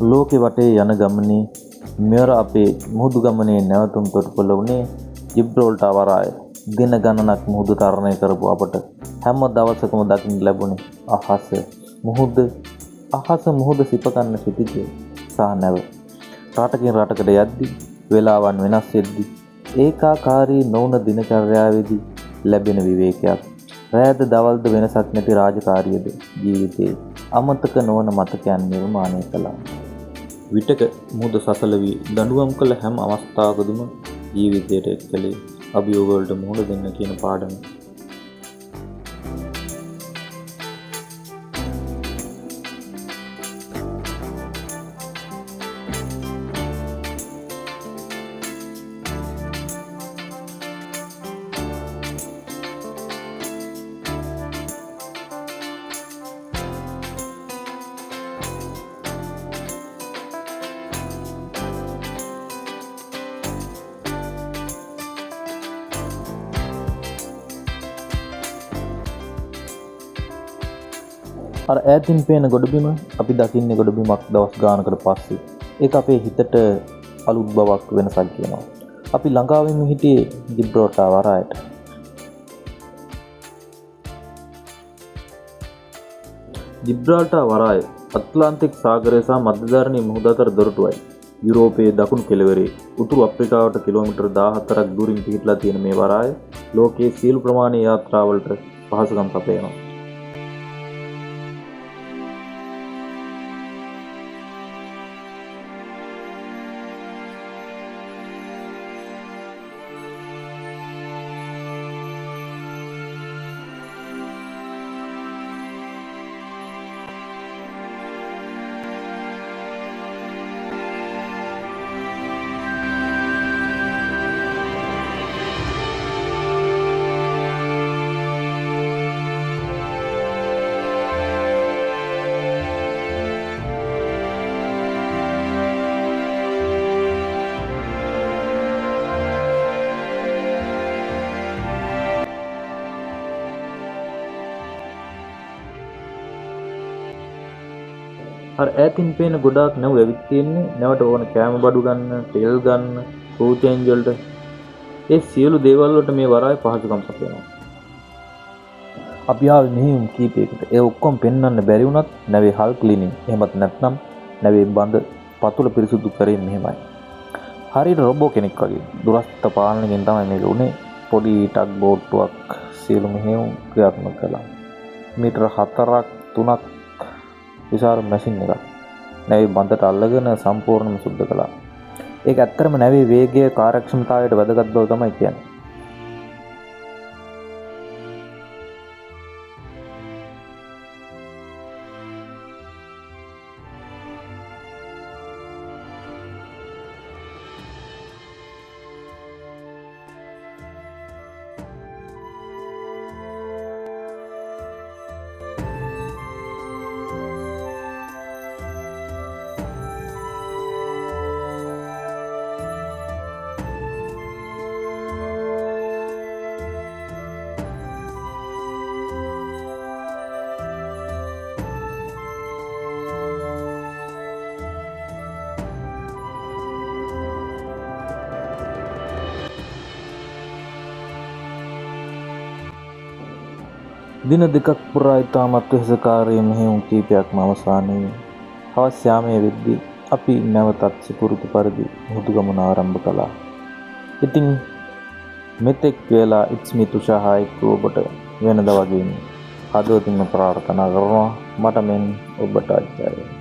ලෝකෙ වටේ යන ගමනේ මෙවර අපේ මුහුදු ගමනේ නැවතුම් තොටුපළ වුණේ ජිබ්‍රාල්ටර් වරාය. දින ගණනක් මුහුදු තරණය කරපු අපට හැම දවසකම දකින්න ලැබුණේ අහස මුහුද සිපකන්න සිටිජේ සහ නැව. රටකින් රටකට යද්දී වේලාවන් වෙනස් වෙද්දී ඒකාකාරී නොවුන දිනචර්යාවේදී ලැබෙන විවේකයක්. රාත්‍රී දවල්ද වෙනසක් නැති රාජකාරියද ජීවිතේ අමතක නොවන මතකයන් නිර්මාණය කළා. විටක මුහුද සසල වී දඬුවම් කළ හැම අවස්ථාවකදීම ජීවිතයට එක්කලේ අභියෝග වලට මුහුණ දෙන්න කියන පාඩම. අර ඈතින් පේන ගොඩබිම අපි දකින්නේ ගොඩබිමක් දවස් ගානකට පස්සේ. ඒක අපේ හිතට අලුත් බවක් වෙනසක් කියනවා. අපි ළඟාවෙම හිටියේ ජිබ්‍රාල්ටර් වරායට. ජිබ්‍රාල්ටර් වරාය ඇට්ලාන්ටික් සාගරය සහ මධ්‍යධාරණී මුහුද අතර දොරටුවයි. යුරෝපයේ දකුණු කෙළවරේ උතුරු අප්‍රිකාවට කිලෝමීටර් 14ක් දුරින් පිහිටලා තියෙන මේ වරාය ලෝකයේ සියලු ප්‍රමාණීය යාත්‍රාවලට පහසුකම් සපයනවා. අර ඈතින් පේන ගොඩාක් නැව් ඇවිත් තියෙන්නේ නැවට ඕන කෑම බඩු ගන්න, තෙල් ගන්න, ක්‍රූ චේන්ජ් වලට. ඒ සියලු දේවල් වලට මේ වරාය පහසුකම් සපයනවා. අපි ආවේ මෙහෙයුම් කීපයකට. ඒ ඔක්කොම පෙන්වන්න බැරි වුණත් නැවේ හල් ක්ලීනින්. එහෙමත් නැත්නම් නැවේ බඳ පතුල පිරිසුදු කරන්නේ මෙහෙමයි. හරියට රොබෝ කෙනෙක් වගේ. දුරස්ත පාලනයෙන් තමයි මේක උනේ. පොඩි ටග් බෝට්ටුවක් සියලු මෙහෙයුම් ක්‍රියාත්මක කළා. මීටර 4ක් 3ක් විශාල මැෂින් එකක් නැවේ බඳට අල්ලගෙන සම්පූර්ණයෙන්ම සුද්ධ කළා. ඒක ඇත්තටම නැවේ වේගය කාර්යක්ෂමතාවයට වැදගත් බව තමයි කියන්නේ. දින දෙකක් පුරා ඉතාමත් වෙහෙසකාරී මෙහෙයුම් කීපයක්ම අවසානයේ හවස් යාමයේ වෙද්දී අපි නැවතත් සිපුරුදු පරිදි මුහුදු ගමන ආරම්භ කළා. ඉතින් මෙතෙක් වෙලා ඉට්ස් මී තුෂාරයි ඔබට වෙනද වගේම හදවතින්ම ප්‍රාර්ථනා කරනවා මට මෙන් ඔබට අත්‍යවශ්‍යයි.